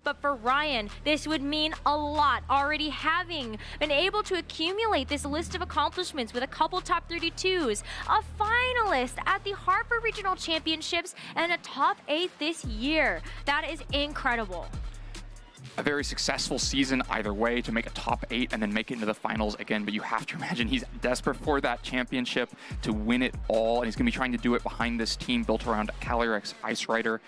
but for Ryan, this would mean a lot. Already having been able to accumulate this list of accomplishments with a couple top 32s, a finalist at the Hartford Regional Championships, and a top 8 this year. That is incredible. A very successful season either way, to make a top 8 and then make it into the finals again, but you have to imagine he's desperate for that championship to win it all, and he's going to be trying to do it behind this team built around Calyrex, Ice Rider.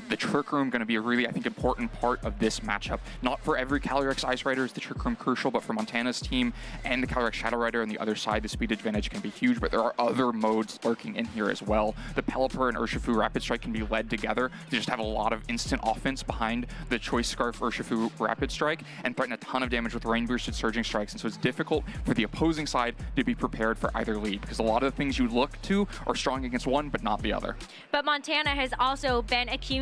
The Trick Room going to be a really, I think, important part of this matchup. Not for every Calyrex Ice Rider is the Trick Room crucial, but for Montana's team and the Calyrex Shadow Rider on the other side, the speed advantage can be huge, but there are other modes lurking in here as well. The Pelipper and Urshifu Rapid Strike can be led together to just have a lot of instant offense behind the Choice Scarf Urshifu Rapid Strike and threaten a ton of damage with Rain Boosted Surging Strikes, and so it's difficult for the opposing side to be prepared for either lead, because a lot of the things you look to are strong against one, but not the other. But Montana has also been accumulating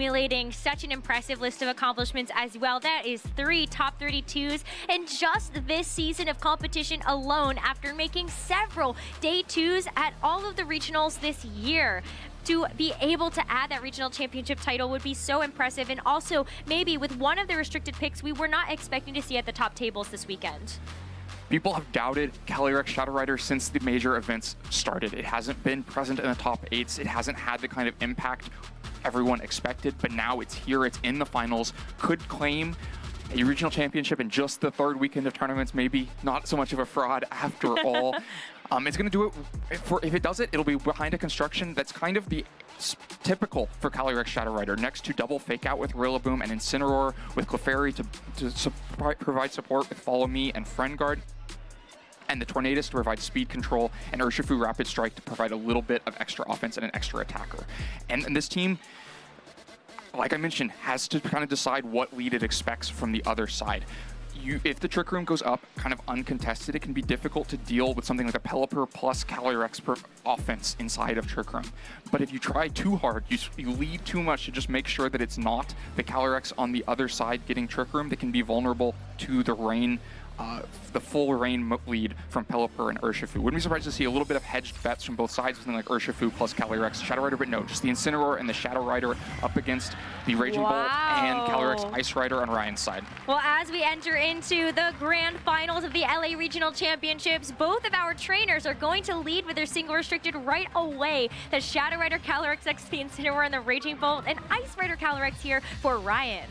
such an impressive list of accomplishments as well. That is 3 top 32s in just this season of competition alone, after making several day 2s at all of the regionals this year. To be able to add that regional championship title would be so impressive, and also maybe with one of the restricted picks we were not expecting to see at the top tables this weekend. People have doubted Calyrex Shadow Rider since the major events started. It hasn't been present in the top 8s. It hasn't had the kind of impact everyone expected, but now it's here, it's in the finals, could claim a regional championship in just the 3rd weekend of tournaments. Maybe not so much of a fraud after all. It's going to do it, if it does it, it'll be behind a construction that's kind of the typical for Calyrex Shadow Rider, next to double Fake Out with Rillaboom and Incineroar with Clefairy to provide support with Follow Me and Friend Guard, and the Tornadus to provide speed control, and Urshifu Rapid Strike to provide a little bit of extra offense and an extra attacker. And this team, like I mentioned, has to kind of decide what lead it expects from the other side. If the Trick Room goes up kind of uncontested, it can be difficult to deal with something like a Pelipper plus Calyrex per offense inside of Trick Room. But if you try too hard, you lead too much to just make sure that it's not the Calyrex on the other side getting Trick Room that can be vulnerable to the rain, the full rain lead from Pelipper and Urshifu. Wouldn't be surprised to see a little bit of hedged bets from both sides, something like Urshifu plus Calyrex Shadow Rider, but no, just the Incineroar and the Shadow Rider up against the Raging Bolt and Calyrex Ice Rider on Ryan's side. Well, as we enter into the grand finals of the LA Regional Championships, both of our trainers are going to lead with their single restricted right away. The Shadow Rider Calyrex X, the Incineroar, and the Raging Bolt, and Ice Rider Calyrex here for Ryan.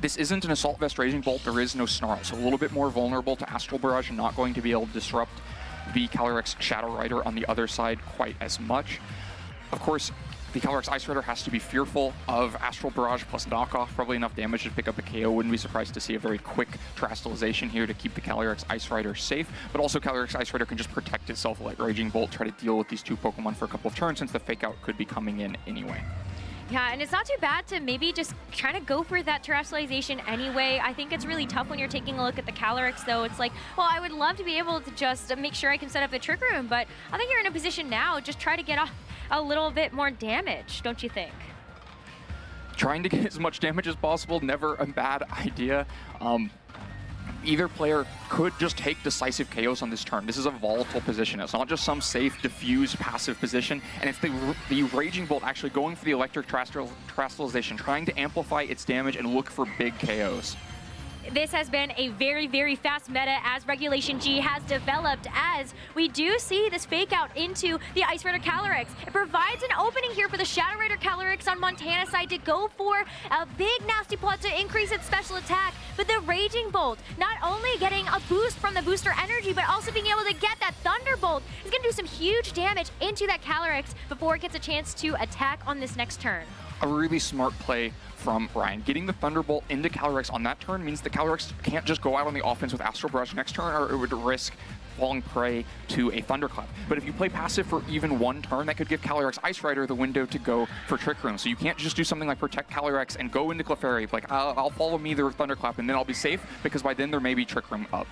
This isn't an Assault Vest Raging Bolt, there is no Snarl, so a little bit more vulnerable to Astral Barrage and not going to be able to disrupt the Calyrex Shadow Rider on the other side quite as much. Of course, the Calyrex Ice Rider has to be fearful of Astral Barrage plus knockoff, probably enough damage to pick up a KO. Wouldn't be surprised to see a very quick Terastallization here to keep the Calyrex Ice Rider safe, but also Calyrex Ice Rider can just protect itself like Raging Bolt, try to deal with these two Pokemon for a couple of turns since the Fake Out could be coming in anyway. Yeah, and it's not too bad to maybe just try to go for that Terastallization anyway. I think it's really tough when you're taking a look at the Calyrex, though. It's like, well, I would love to be able to just make sure I can set up the Trick Room, but I think you're in a position now, just try to get a little bit more damage, don't you think? Trying to get as much damage as possible, never a bad idea. Either player could just take decisive KOs on this turn. This is a volatile position. It's not just some safe, diffuse, passive position, and it's the Raging Bolt actually going for the Electric Terastallization, trying to amplify its damage and look for big KOs. This has been a very, very fast meta as Regulation G has developed, as we do see this Fake Out into the Ice Rider Calyrex. It provides an opening here for the Shadow Rider Calyrex on Montana's side to go for a big nasty plot to increase its special attack, but the Raging Bolt not only getting a boost from the booster energy, but also being able to get that Thunderbolt is going to do some huge damage into that Calyrex before it gets a chance to attack on this next turn. A really smart play from Ryan. Getting the Thunderbolt into Calyrex on that turn means the Calyrex can't just go out on the offense with Astral Barrage next turn, or it would risk falling prey to a Thunderclap. But if you play passive for even one turn, that could give Calyrex Ice Rider the window to go for Trick Room. So you can't just do something like Protect Calyrex and go into Clefairy, like I'll follow me the Thunderclap and then I'll be safe, because by then there may be Trick Room up.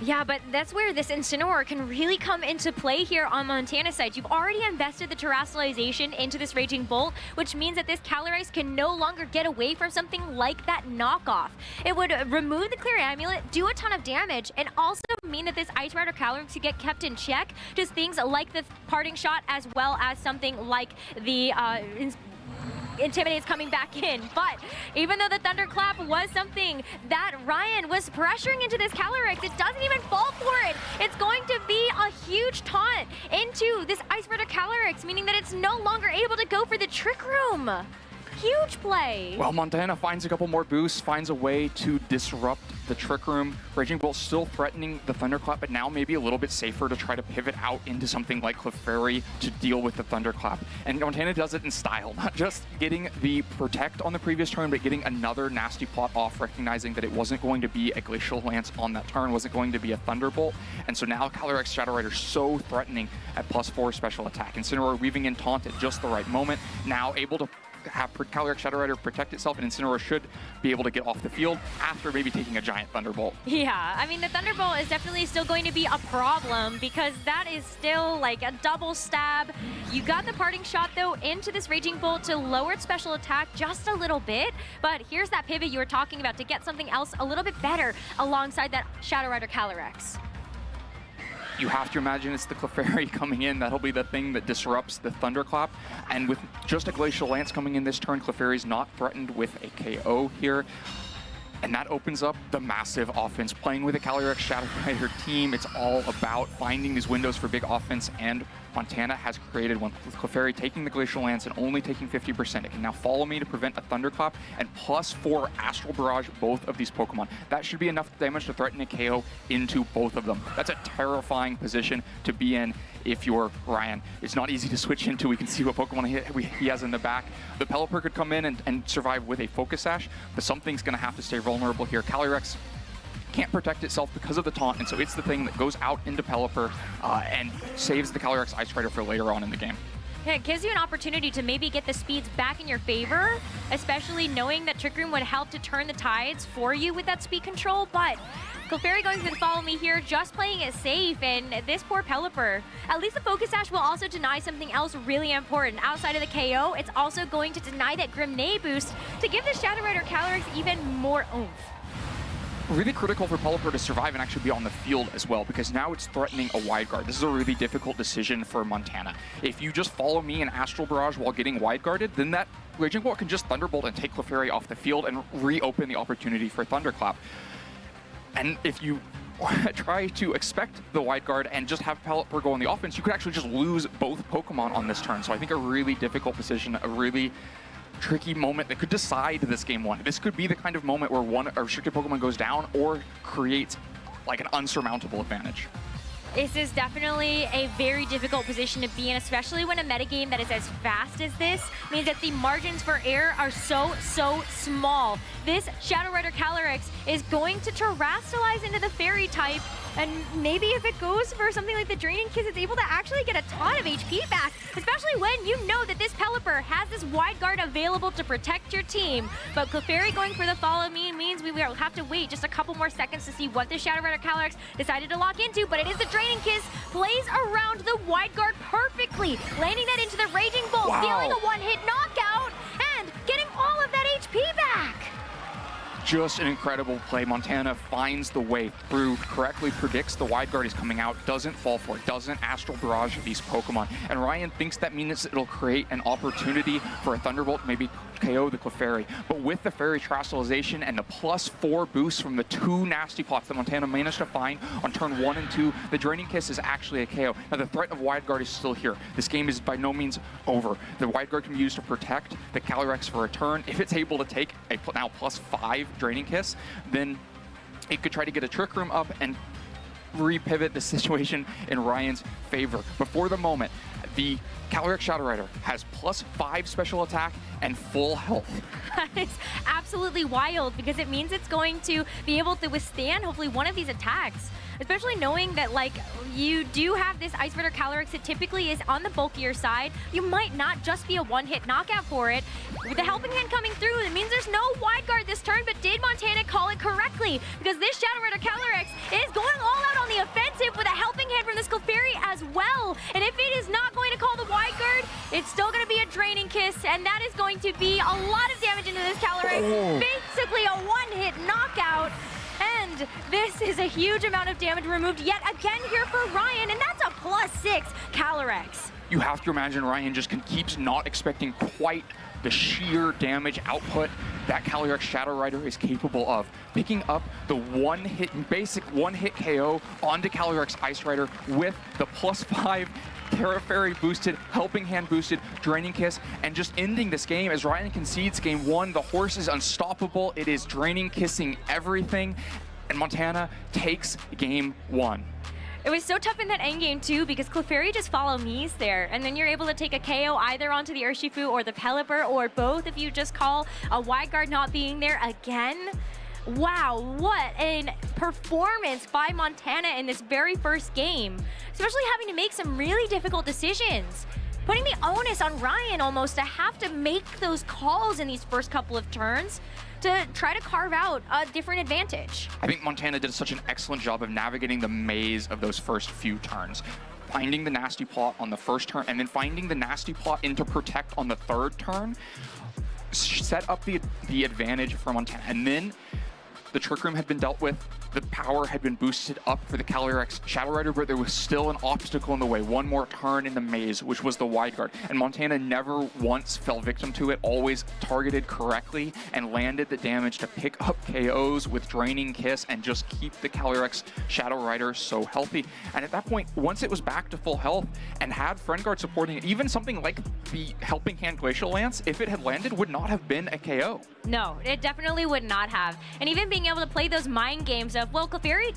Yeah, but that's where this Incineroar can really come into play here on Montana's side. You've already invested the Terastallization into this Raging Bolt, which means that this Calyrex can no longer get away from something like that knockoff. It would remove the Clear Amulet, do a ton of damage, and also mean that this Ice Rider Calyrex could get kept in check. Just things like the Parting Shot, as well as something like the Intimidate's coming back in. But even though the Thunderclap was something that Ryan was pressuring into this Calyrex, it doesn't even fall for it. It's going to be a huge taunt into this Ice Rider Calyrex, meaning that it's no longer able to go for the Trick Room. Huge play. Well, Montana finds a couple more boosts, finds a way to disrupt the Trick Room. Raging Bolt still threatening the Thunderclap, but now maybe a little bit safer to try to pivot out into something like Clefairy to deal with the Thunderclap. And Montana does it in style, not just getting the Protect on the previous turn, but getting another nasty plot off, recognizing that it wasn't going to be a Glacial Lance on that turn, wasn't going to be a Thunderbolt. And so now Calyrex Shadow Rider so threatening at +4 special attack. Incineroar weaving in Taunt at just the right moment, now able to have Calyrex Shadow Rider protect itself, and Incineroar should be able to get off the field after maybe taking a giant Thunderbolt. Yeah, I mean, the Thunderbolt is definitely still going to be a problem because that is still like a double stab. You got the parting shot, though, into this Raging Bolt to lower its special attack just a little bit, but here's that pivot you were talking about to get something else a little bit better alongside that Shadow Rider Calyrex. You have to imagine it's the Clefairy coming in. That'll be the thing that disrupts the Thunderclap. And with just a Glacial Lance coming in this turn, Clefairy's not threatened with a KO here. And that opens up the massive offense. Playing with a Calyrex Shadow Rider team, it's all about finding these windows for big offense, and Montana has created one. With Clefairy taking the Glacial Lance and only taking 50%. It can now follow me to prevent a Thunderclap and +4 Astral Barrage both of these Pokemon. That should be enough damage to threaten a KO into both of them. That's a terrifying position to be in if you're Ryan. It's not easy to switch into. We can see what Pokemon he has in the back. The Pelipper could come in and survive with a Focus Sash, but something's going to have to stay vulnerable here. Calyrex can't protect itself because of the taunt, and so it's the thing that goes out into Pelipper and saves the Calyrex Ice Rider for later on in the game. Yeah, it gives you an opportunity to maybe get the speeds back in your favor, especially knowing that Trick Room would help to turn the tides for you with that speed control, but Clefairy going for the follow me here, just playing it safe, and this poor Pelipper. At least the Focus Sash will also deny something else really important. Outside of the KO, it's also going to deny that Grenade boost to give the Shadow Rider Calyrex even more oomph. Really critical for Pelipper to survive and actually be on the field as well, because now it's threatening a Wide Guard. This is a really difficult decision for Montana. If you just follow me in Astral Barrage while getting Wide Guarded, then that Raging Bolt can just Thunderbolt and take Clefairy off the field and reopen the opportunity for Thunderclap. And if you try to expect the Wide Guard and just have Pelipper go on the offense, you could actually just lose both Pokemon on this turn. So I think a really difficult position, a really tricky moment that could decide this game one. This could be the kind of moment where a restricted Pokemon goes down or creates like an unsurmountable advantage. This is definitely a very difficult position to be in, especially when a metagame that is as fast as this means that the margins for error are so small. This Shadow Rider Calyrex is going to terrestrialize into the Fairy type, and maybe if it goes for something like the Draining Kiss, it's able to actually get a ton of HP back, especially when you know that this Pelipper has this Wide Guard available to protect your team. But Clefairy going for the follow me means we will have to wait just a couple more seconds to see what the Shadow Rider Calyrex decided to lock into, but it is the Draining Kiss, plays around the Wide Guard perfectly, landing that into the Raging Bolt, dealing a one-hit knockout, and getting all of that HP back. Just an incredible play. Montana finds the way through, correctly predicts the Wide Guard is coming out, doesn't fall for it, doesn't Astral Barrage these Pokemon. And Ryan thinks that means it'll create an opportunity for a Thunderbolt, maybe KO the Clefairy. But with the Fairy Terrestrialization and the +4 boost from the two nasty plots that Montana managed to find on turn 1 and 2, the Draining Kiss is actually a KO. Now the threat of Wide Guard is still here. This game is by no means over. The Wide Guard can be used to protect the Calyrex for a turn. If it's able to take a now +5 Draining Kiss, then it could try to get a Trick Room up and repivot the situation in Ryan's favor. Before the moment, the Calyrex Shadow Rider has +5 special attack and full health. That is absolutely wild, because it means it's going to be able to withstand hopefully one of these attacks. Especially knowing that, like, you do have this Ice Rider Calyrex that typically is on the bulkier side. You might not just be a one-hit knockout for it. With the Helping Hand coming through, it means there's no Wide Guard this turn, but did Montana call it correctly? Because this Shadow Rider Calyrex is going all out on the offensive with a Helping Hand from this Clefairy as well. And if it is not going to call the Wide Guard, it's still going to be a Draining Kiss, and that is going to be a lot of damage into this Calyrex. Basically a one-hit knockout. And And this is a huge amount of damage removed yet again here for Ryan, and that's a +6 Calyrex. You have to imagine Ryan just keeps not expecting quite the sheer damage output that Calyrex Shadow Rider is capable of. Picking up the basic one-hit KO onto Calyrex Ice Rider with the +5 Terra Fairy boosted, Helping Hand boosted, Draining Kiss, and just ending this game as Ryan concedes game 1. The horse is unstoppable. It is Draining Kissing everything, and Montana takes game 1. It was so tough in that endgame too because Clefairy just follow me's there, and then you're able to take a KO either onto the Urshifu or the Pelipper or both if you just call a wide guard not being there again. Wow, what a performance by Montana in this very first game, especially having to make some really difficult decisions. Putting the onus on Ryan almost to have to make those calls in these first couple of turns to try to carve out a different advantage. I think Montana did such an excellent job of navigating the maze of those first few turns. Finding the nasty plot on the first turn and then finding the nasty plot into Protect on the third turn set up the advantage for Montana. And then the Trick Room had been dealt with, the power had been boosted up for the Calyrex Shadow Rider, but there was still an obstacle in the way. One more turn in the maze, which was the wide guard. And Montana never once fell victim to it, always targeted correctly and landed the damage to pick up KOs with Draining Kiss and just keep the Calyrex Shadow Rider so healthy. And at that point, once it was back to full health and had Friend Guard supporting it, even something like the Helping Hand Glacial Lance, if it had landed, would not have been a KO. No, it definitely would not have. And even being able to play those mind games of, well, Clefairy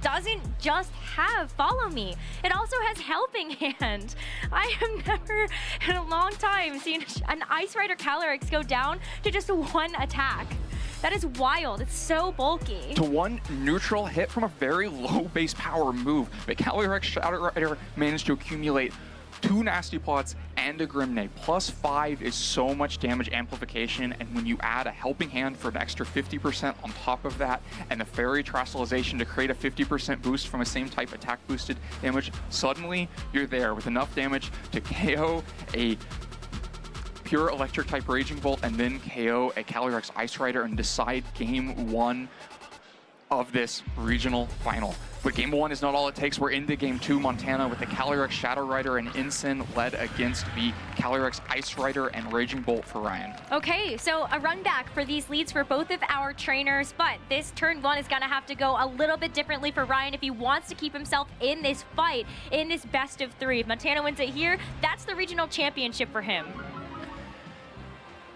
doesn't just have Follow Me. It also has Helping Hand. I have never in a long time seen an Ice Rider Calyrex go down to just one attack. That is wild. It's so bulky. To one neutral hit from a very low base power move, but Calyrex Shadow Rider managed to accumulate 2 Nasty Plots and a Grimnay. +5 is so much damage amplification, and when you add a Helping Hand for an extra 50% on top of that, and the Fairy Terastallization to create a 50% boost from a same type attack boosted damage, suddenly you're there with enough damage to KO a pure electric type Raging Bolt and then KO a Calyrex Ice Rider and decide game 1 of this regional final. But game 1 is not all it takes. We're into game 2. Montana with the Calyrex Shadow Rider and Ensign led against the Calyrex Ice Rider and Raging Bolt for Ryan. Okay, so a run back for these leads for both of our trainers, but this turn 1 is gonna have to go a little bit differently for Ryan if he wants to keep himself in this fight, in this best of 3. If Montana wins it here, that's the regional championship for him.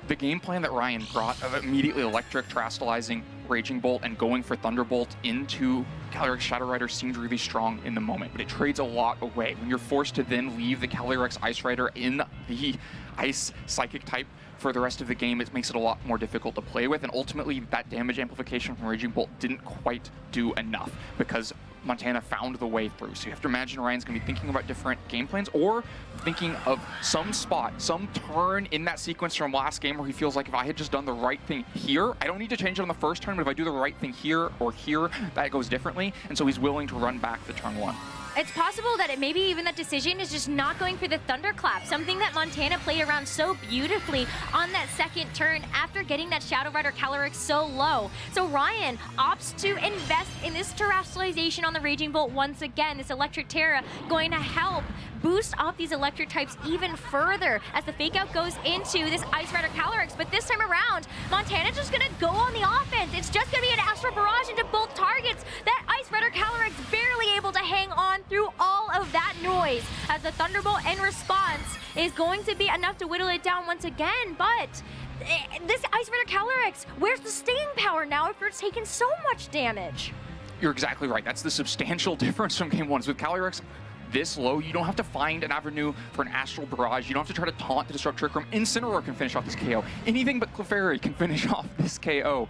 The game plan that Ryan brought of immediately electric terastallizing Raging Bolt and going for Thunderbolt into Calyrex Shadow Rider seemed really strong in the moment, but it trades a lot away. When you're forced to then leave the Calyrex Ice Rider in the Ice Psychic type for the rest of the game, it makes it a lot more difficult to play with, and ultimately that damage amplification from Raging Bolt didn't quite do enough because Montana found the way through. So you have to imagine Ryan's going to be thinking about different game plans or thinking of some spot, some turn in that sequence from last game where he feels like if I had just done the right thing here, I don't need to change it on the first turn, but if I do the right thing here or here, that goes differently. And so he's willing to run back the turn 1. It's possible that it maybe even that decision is just not going for the Thunderclap, something that Montana played around so beautifully on that second turn after getting that Shadow Rider Calyrex so low. So Ryan opts to invest in this Terastallization on the Raging Bolt once again. This Electric Terra going to help boost up these electric types even further as the fake out goes into this Ice Rider Calyrex. But this time around, Montana's just gonna go on the offense. It's just gonna be an Astral Barrage into both targets. That Ice Rider Calyrex barely able to hang on through all of that noise as the Thunderbolt in response is going to be enough to whittle it down once again. But this Ice Rider Calyrex, where's the staying power now if it's taking so much damage? You're exactly right. That's the substantial difference from game 1. With Calyrex this low, you don't have to find an avenue for an Astral Barrage. You don't have to try to taunt to disrupt Trick Room. Incineroar can finish off this KO. Anything but Clefairy can finish off this KO.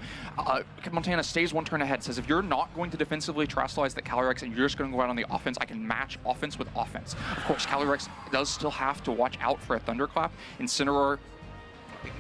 Montana stays 1 turn ahead, says if you're not going to defensively Terastallize the Calyrex and you're just going to go out on the offense, I can match offense with offense. Of course, Calyrex does still have to watch out for a Thunderclap. Incineroar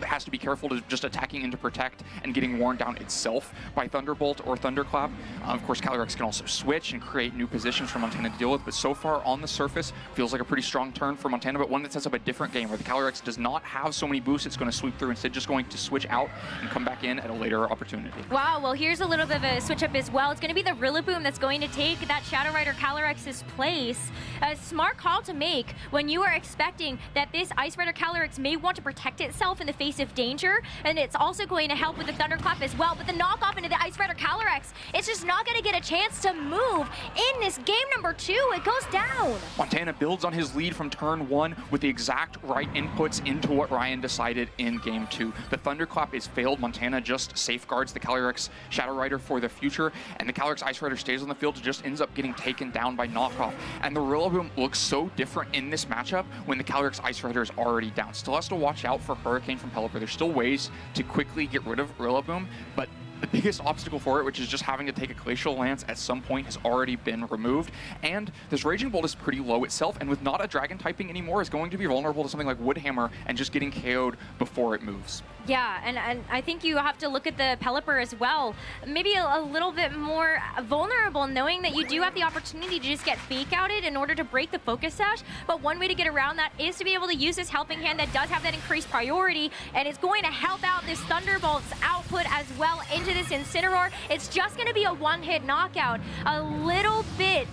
has to be careful to just attacking into protect and getting worn down itself by Thunderbolt or Thunderclap. Of course, Calyrex can also switch and create new positions for Montana to deal with, but so far on the surface, feels like a pretty strong turn for Montana, but one that sets up a different game where the Calyrex does not have so many boosts it's going to sweep through, instead just going to switch out and come back in at a later opportunity. Wow, well here's a little bit of a switch up as well. It's going to be the Rillaboom that's going to take that Shadow Rider Calyrex's place. A smart call to make when you are expecting that this Ice Rider Calyrex may want to protect itself in the face of danger, and it's also going to help with the Thunderclap as well, but the knockoff into the Ice Rider Calyrex, it's just not going to get a chance to move in this game number 2. It goes down. Montana builds on his lead from turn 1 with the exact right inputs into what Ryan decided in game 2. The Thunderclap is failed. Montana just safeguards the Calyrex Shadow Rider for the future, and the Calyrex Ice Rider stays on the field. It just ends up getting taken down by knockoff. And the Rillaboom looks so different in this matchup when the Calyrex Ice Rider is already down. Still has to watch out for Hurricane from Pelipper. There's still ways to quickly get rid of Rillaboom, but the biggest obstacle for it, which is just having to take a Glacial Lance at some point, has already been removed. And this Raging Bolt is pretty low itself, and with not a Dragon typing anymore, is going to be vulnerable to something like Woodhammer and just getting KO'd before it moves. Yeah, and I think you have to look at the Pelipper as well. Maybe a little bit more vulnerable, knowing that you do have the opportunity to just get fake outed in order to break the focus sash. But one way to get around that is to be able to use this helping hand that does have that increased priority, and it's going to help out this Thunderbolt's output as well into this Incineroar. It's just going to be a one-hit knockout. A little bit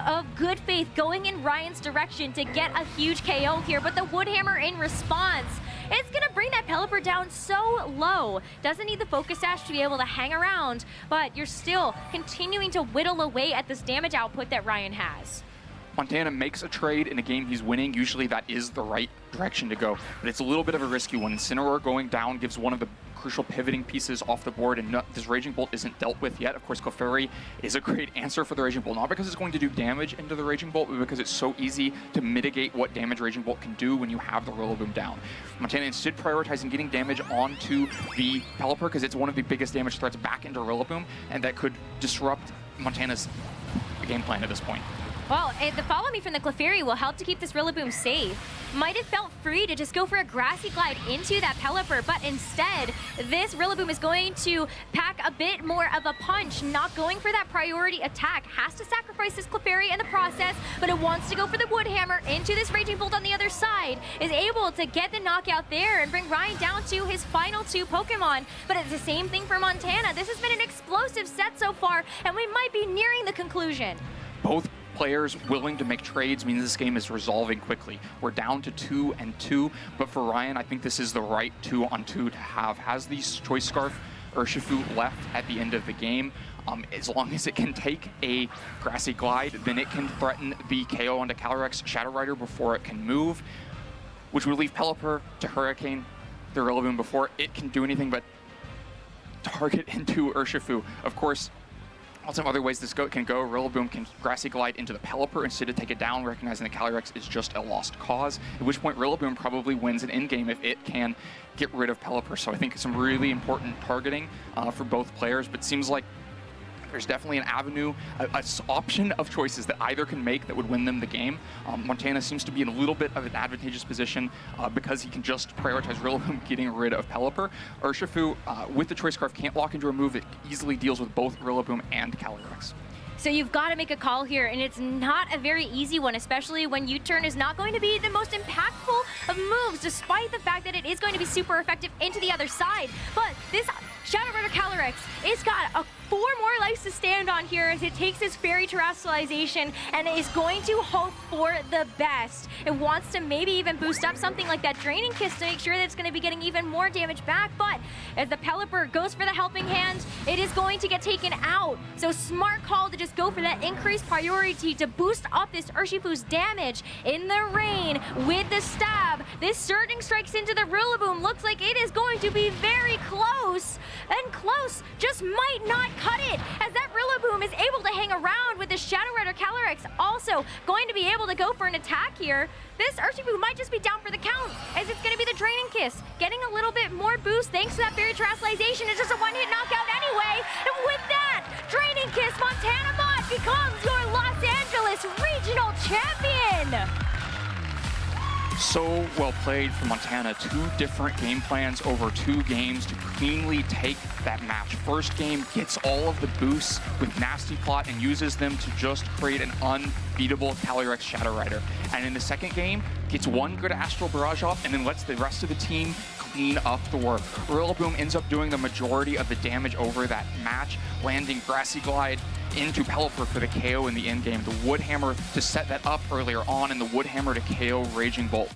of good faith going in Ryan's direction to get a huge KO here, but the Woodhammer in response, it's gonna bring that Pelipper down so low. Doesn't need the Focus Sash to be able to hang around, but you're still continuing to whittle away at this damage output that Ryan has. Montana makes a trade in a game he's winning. Usually that is the right direction to go, but it's a little bit of a risky one. Incineroar going down gives one of the crucial pivoting pieces off the board, and this Raging Bolt isn't dealt with yet. Of course, Clefairy is a great answer for the Raging Bolt, not because it's going to do damage into the Raging Bolt, but because it's so easy to mitigate what damage Raging Bolt can do when you have the Rillaboom down. Montana instead prioritizing getting damage onto the Pelipper because it's one of the biggest damage threats back into Rillaboom, and that could disrupt Montana's game plan at this point. Well, the follow me from the Clefairy will help to keep this Rillaboom safe. Might have felt free to just go for a Grassy Glide into that Pelipper, but instead, this Rillaboom is going to pack a bit more of a punch, not going for that priority attack. Has to sacrifice this Clefairy in the process, but it wants to go for the Woodhammer into this Raging Bolt on the other side. Is able to get the knockout there and bring Ryan down to his final 2 Pokemon. But it's the same thing for Montana. This has been an explosive set so far, and we might be nearing the conclusion. Both players willing to make trades means this game is resolving quickly. We're down to 2-2, but for Ryan, I think this is the right 2-on-2 to have. Has the Choice Scarf Urshifu left at the end of the game. As long as it can take a Grassy Glide, then it can threaten the KO onto Calyrex Shadow Rider before it can move, which would leave Pelipper to Hurricane the Rillaboom before it can do anything but target into Urshifu. Of course, lots of other ways this can go. Rillaboom can Grassy Glide into the Pelipper instead of take it down, recognizing the Calyrex is just a lost cause, at which point Rillaboom probably wins an endgame if it can get rid of Pelipper. So I think it's some really important targeting for both players, but it seems like there's definitely an avenue, an option of choices that either can make that would win them the game. Montana seems to be in a little bit of an advantageous position because he can just prioritize Rillaboom getting rid of Pelipper. Urshifu, with the Choice Scarf, can't lock into a move that easily deals with both Rillaboom and Calyrex. So you've got to make a call here, and it's not a very easy one, especially when U-turn is not going to be the most impactful of moves, despite the fact that it is going to be super effective into the other side. But this Shadow Rider Calyrex is got 4 more lives to stand on here as it takes its Fairy Terrestrialization and is going to hope for the best. It wants to maybe even boost up something like that Draining Kiss to make sure that it's going to be getting even more damage back, but as the Pelipper goes for the Helping Hand, it is going to get taken out. So smart call to just go for that increased priority to boost up this Urshifu's damage in the rain with the stab. This Surging Strikes into the Rillaboom. Looks like it is going to be very close, and close just might not cut it, as that Rillaboom is able to hang around with the Shadow Rider Calyrex also going to be able to go for an attack here. This Urshifu might just be down for the count, as it's going to be the Draining Kiss, getting a little bit more boost thanks to that Fairy Terrestrialization. It's just a one-hit knockout anyway, and with that, Draining Kiss, Montana Mott becomes your Los Angeles Regional Champion! So well played from Montana. 2 different game plans over 2 games to cleanly take that match. First game gets all of the boosts with Nasty Plot and uses them to just create an unbeatable Calyrex Shadow Rider. And in the second game, gets 1 good Astral Barrage off and then lets the rest of the team clean up the work. Rillaboom ends up doing the majority of the damage over that match, landing Grassy Glide into Pelipper for the KO in the end game. The Wood Hammer to set that up earlier on, and the Wood Hammer to KO Raging Bolt.